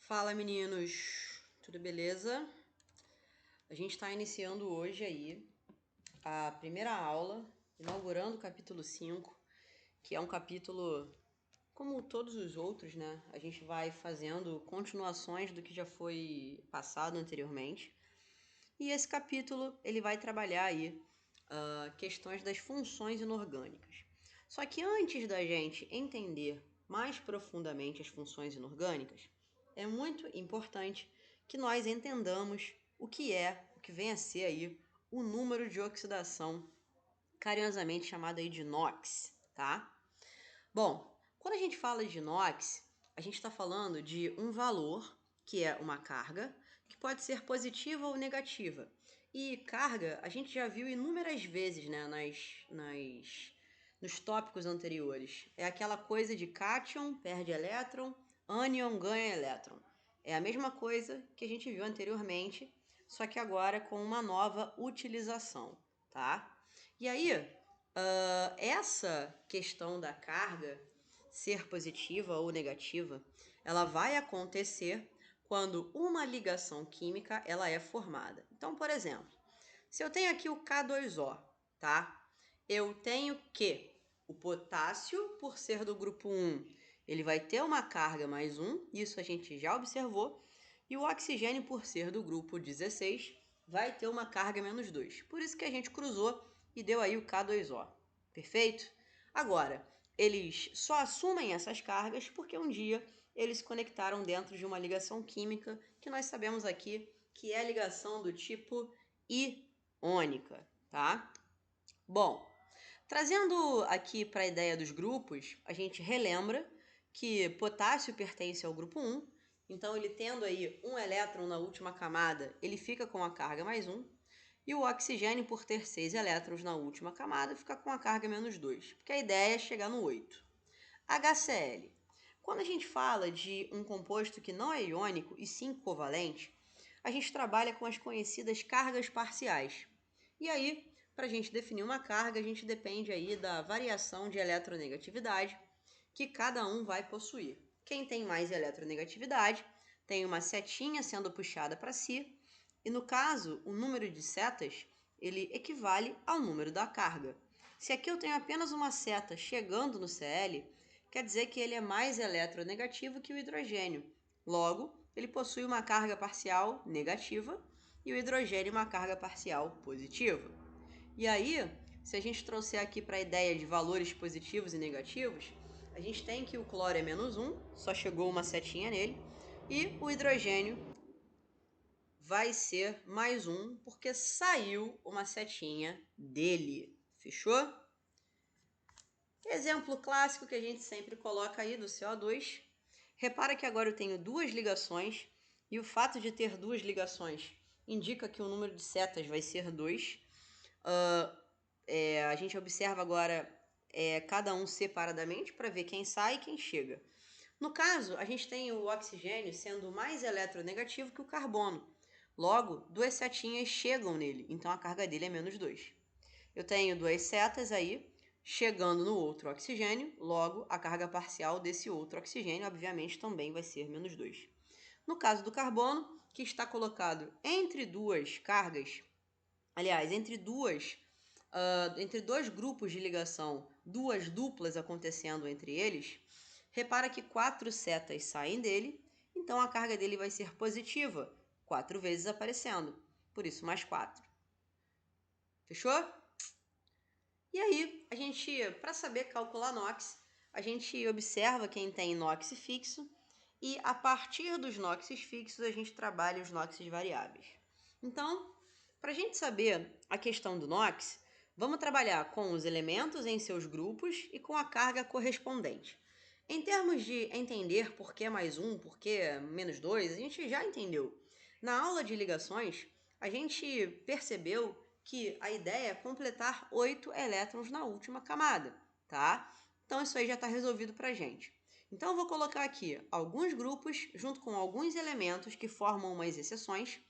Fala meninos, tudo beleza? A gente está iniciando hoje aí a primeira aula, inaugurando o capítulo 5, que é um capítulo como todos os outros, né? A gente vai fazendo continuações do que já foi passado anteriormente. E esse capítulo ele vai trabalhar aí questões das funções inorgânicas. Só que antes da gente entender mais profundamente as funções inorgânicas, é muito importante que nós entendamos o que vem a ser aí o número de oxidação, carinhosamente chamado aí de NOx, tá? Bom, quando a gente fala de NOx, a gente está falando de um valor, que é uma carga, que pode ser positiva ou negativa. E carga, a gente já viu inúmeras vezes, né, nos tópicos anteriores. É aquela coisa de cátion perde elétron, ânion ganha elétron. É a mesma coisa que a gente viu anteriormente, só que agora com uma nova utilização, tá? E aí, essa questão da carga ser positiva ou negativa, ela vai acontecer quando uma ligação química ela é formada. Então, por exemplo, se eu tenho aqui o K2O, tá? Eu tenho que o potássio, por ser do grupo 1, ele vai ter uma carga mais 1, isso a gente já observou, e o oxigênio, por ser do grupo 16, vai ter uma carga menos 2. Por isso que a gente cruzou e deu aí o K2O. Perfeito? Agora, eles só assumem essas cargas porque um dia eles se conectaram dentro de uma ligação química que nós sabemos aqui que é a ligação do tipo iônica, tá? Bom, trazendo aqui para a ideia dos grupos, a gente relembra que potássio pertence ao grupo 1, então ele tendo aí um elétron na última camada, ele fica com a carga mais 1, e o oxigênio, por ter 6 elétrons na última camada, fica com a carga menos 2, porque a ideia é chegar no 8. HCl. Quando a gente fala de um composto que não é iônico e sim covalente, a gente trabalha com as conhecidas cargas parciais. E aí, para a gente definir uma carga, a gente depende aí da variação de eletronegatividade que cada um vai possuir. Quem tem mais eletronegatividade tem uma setinha sendo puxada para si, e no caso, o número de setas ele equivale ao número da carga. Se aqui eu tenho apenas uma seta chegando no Cl, quer dizer que ele é mais eletronegativo que o hidrogênio. Logo, ele possui uma carga parcial negativa e o hidrogênio uma carga parcial positiva. E aí, se a gente trouxer aqui para a ideia de valores positivos e negativos, a gente tem que o cloro é menos 1, só chegou uma setinha nele, e o hidrogênio vai ser mais 1, porque saiu uma setinha dele. Fechou? Exemplo clássico que a gente sempre coloca aí do CO2. Repara que agora eu tenho duas ligações, e o fato de ter duas ligações indica que o número de setas vai ser 2. A gente observa agora cada um separadamente para ver quem sai e quem chega. No caso, a gente tem o oxigênio sendo mais eletronegativo que o carbono. Logo, duas setinhas chegam nele, então a carga dele é menos 2. Eu tenho duas setas aí chegando no outro oxigênio, logo a carga parcial desse outro oxigênio, obviamente, também vai ser menos 2. No caso do carbono, que está colocado entre duas cargas, aliás, entre dois grupos de ligação, duas duplas acontecendo entre eles, repara que 4 setas saem dele, então a carga dele vai ser positiva, 4 vezes aparecendo, por isso mais 4. Fechou? E aí, a gente, para saber calcular NOx, a gente observa quem tem NOx fixo e a partir dos NOx fixos a gente trabalha os NOx variáveis. Então, para a gente saber a questão do NOx, vamos trabalhar com os elementos em seus grupos e com a carga correspondente. Em termos de entender por que mais 1, por que menos 2, a gente já entendeu. Na aula de ligações, a gente percebeu que a ideia é completar 8 elétrons na última camada, tá? Então isso aí já está resolvido para a gente. Então eu vou colocar aqui alguns grupos junto com alguns elementos que formam umas exceções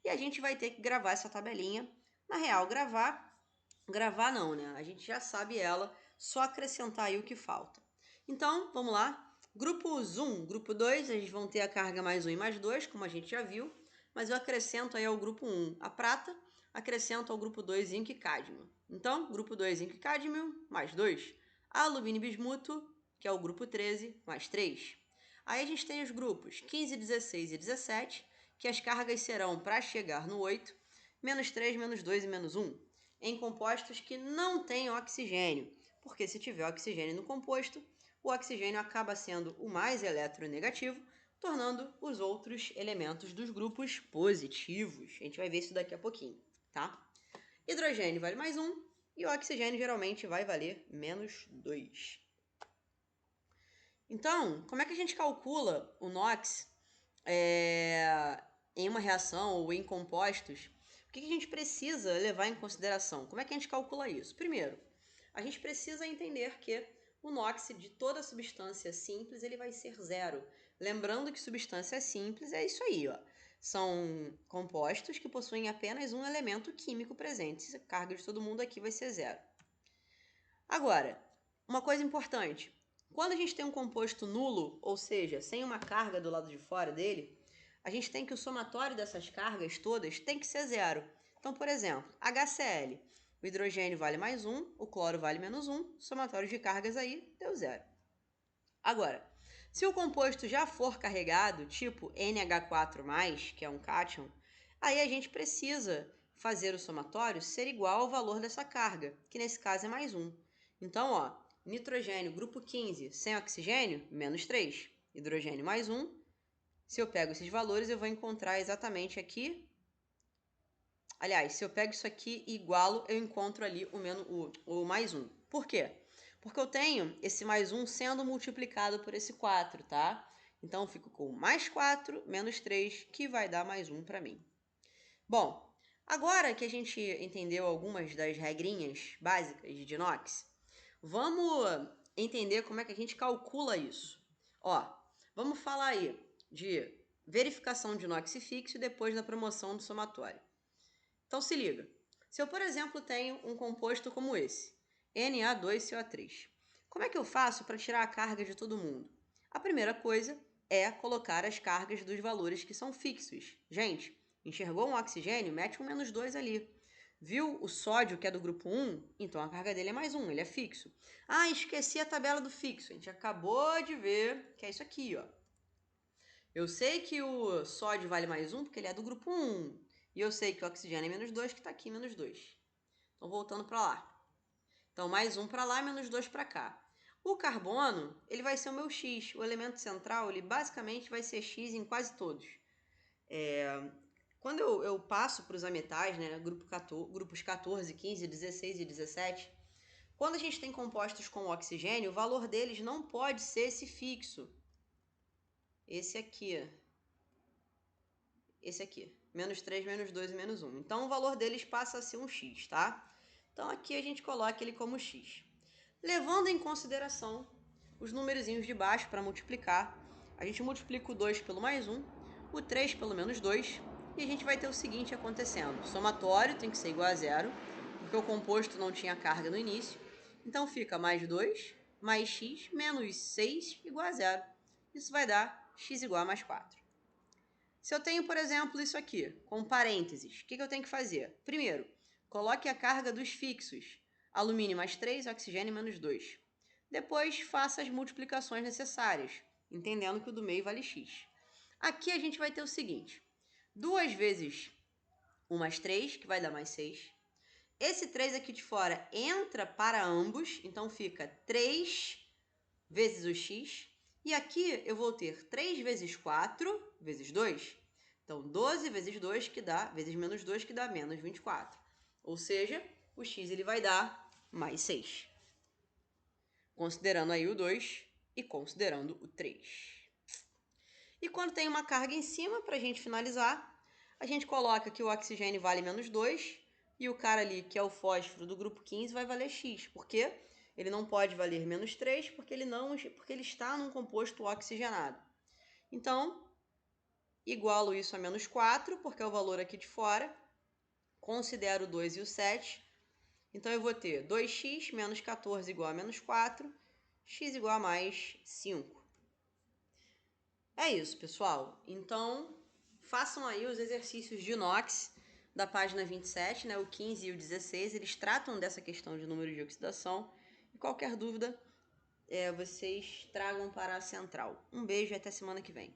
e a gente vai ter que gravar essa tabelinha. Na real, gravar não, né? A gente já sabe ela, só acrescentar aí o que falta. Então, vamos lá. Grupos 1, grupo 2, eles vão ter a carga mais 1 e mais 2, como a gente já viu, mas eu acrescento aí ao grupo 1 a prata, acrescento ao grupo 2 zinco e cádmio. Então, grupo 2, zinco e cádmio, mais 2. Alumínio e bismuto, que é o grupo 13, mais 3. Aí a gente tem os grupos 15, 16 e 17, que as cargas serão, para chegar no 8, menos 3, menos 2 e menos 1, em compostos que não têm oxigênio, porque se tiver oxigênio no composto, o oxigênio acaba sendo o mais eletronegativo, tornando os outros elementos dos grupos positivos. A gente vai ver isso daqui a pouquinho, tá? Hidrogênio vale mais 1 e o oxigênio geralmente vai valer menos 2. Então, como é que a gente calcula o NOx em uma reação ou em compostos? O que a gente precisa levar em consideração? Como é que a gente calcula isso? Primeiro, a gente precisa entender que o NOx de toda substância simples ele vai ser zero. Lembrando que substância simples é isso aí, ó. São compostos que possuem apenas um elemento químico presente. A carga de todo mundo aqui vai ser zero. Agora, uma coisa importante. Quando a gente tem um composto nulo, ou seja, sem uma carga do lado de fora dele, a gente tem que o somatório dessas cargas todas tem que ser zero. Então, por exemplo, HCl. O hidrogênio vale mais 1, o cloro vale menos 1, somatório de cargas aí deu zero. Agora, se o composto já for carregado, tipo NH4+, que é um cátion, aí a gente precisa fazer o somatório ser igual ao valor dessa carga, que nesse caso é mais 1. Então, ó, nitrogênio, grupo 15, sem oxigênio, menos 3. Hidrogênio mais 1. Se eu pego esses valores, eu vou encontrar exatamente aqui. Aliás, se eu pego isso aqui e igualo, eu encontro ali o mais 1. Por quê? Porque eu tenho esse mais 1 sendo multiplicado por esse 4, tá? Então, eu fico com mais 4 menos 3, que vai dar mais 1 para mim. Bom, agora que a gente entendeu algumas das regrinhas básicas de inox, vamos entender como é que a gente calcula isso. Ó, vamos falar aí de verificação de inox fixo depois da promoção do somatório. Então se liga. Se eu, por exemplo, tenho um composto como esse, Na2CO3, como é que eu faço para tirar a carga de todo mundo? A primeira coisa é colocar as cargas dos valores que são fixos. Gente, enxergou um oxigênio? Mete um menos 2 ali. Viu o sódio, que é do grupo 1? Então a carga dele é mais 1, ele é fixo. Ah, esqueci a tabela do fixo. A gente acabou de ver que é isso aqui, ó. Eu sei que o sódio vale mais 1 porque ele é do grupo 1. E eu sei que o oxigênio é menos 2, que está aqui menos 2. Então, voltando para lá. Então, mais 1 para lá, menos 2 para cá. O carbono, ele vai ser o meu X. O elemento central, ele basicamente vai ser X em quase todos. Quando eu passo para os ametais, né, grupos 14, 15, 16 e 17, quando a gente tem compostos com oxigênio, o valor deles não pode ser esse fixo. Esse aqui. Esse aqui. Menos 3, menos 2 e menos 1. Então, o valor deles passa a ser um x, tá? Então, aqui a gente coloca ele como x. Levando em consideração os numerozinhos de baixo para multiplicar, a gente multiplica o 2 pelo mais 1, o 3 pelo menos 2, e a gente vai ter o seguinte acontecendo. O somatório tem que ser igual a zero, porque o composto não tinha carga no início. Então, fica mais 2, mais x, menos 6, igual a zero. Isso vai dar x igual a mais 4. Se eu tenho, por exemplo, isso aqui, com parênteses, o que eu tenho que fazer? Primeiro, coloque a carga dos fixos. Alumínio mais 3, oxigênio menos 2. Depois, faça as multiplicações necessárias, entendendo que o do meio vale x. Aqui a gente vai ter o seguinte. 2 vezes 1 mais 3, que vai dar mais 6. Esse 3 aqui de fora entra para ambos, então fica 3 vezes o x. E aqui eu vou ter 3 vezes 4 vezes 2. Então, 12 vezes 2, que dá, vezes menos 2, que dá menos 24. Ou seja, o x ele vai dar mais 6. Considerando aí o 2 e considerando o 3. E quando tem uma carga em cima, para a gente finalizar, a gente coloca que o oxigênio vale menos 2 e o cara ali, que é o fósforo do grupo 15, vai valer x. Por quê? Ele não pode valer menos 3 porque ele está num composto oxigenado. Então, igualo isso a menos 4, porque é o valor aqui de fora. Considero o 2 e o 7. Então, eu vou ter 2x menos 14 igual a menos 4, x igual a mais 5. É isso, pessoal. Então, façam aí os exercícios de inox da página 27, né? O 15 e o 16, eles tratam dessa questão de número de oxidação. E qualquer dúvida, vocês tragam para a central. Um beijo e até semana que vem.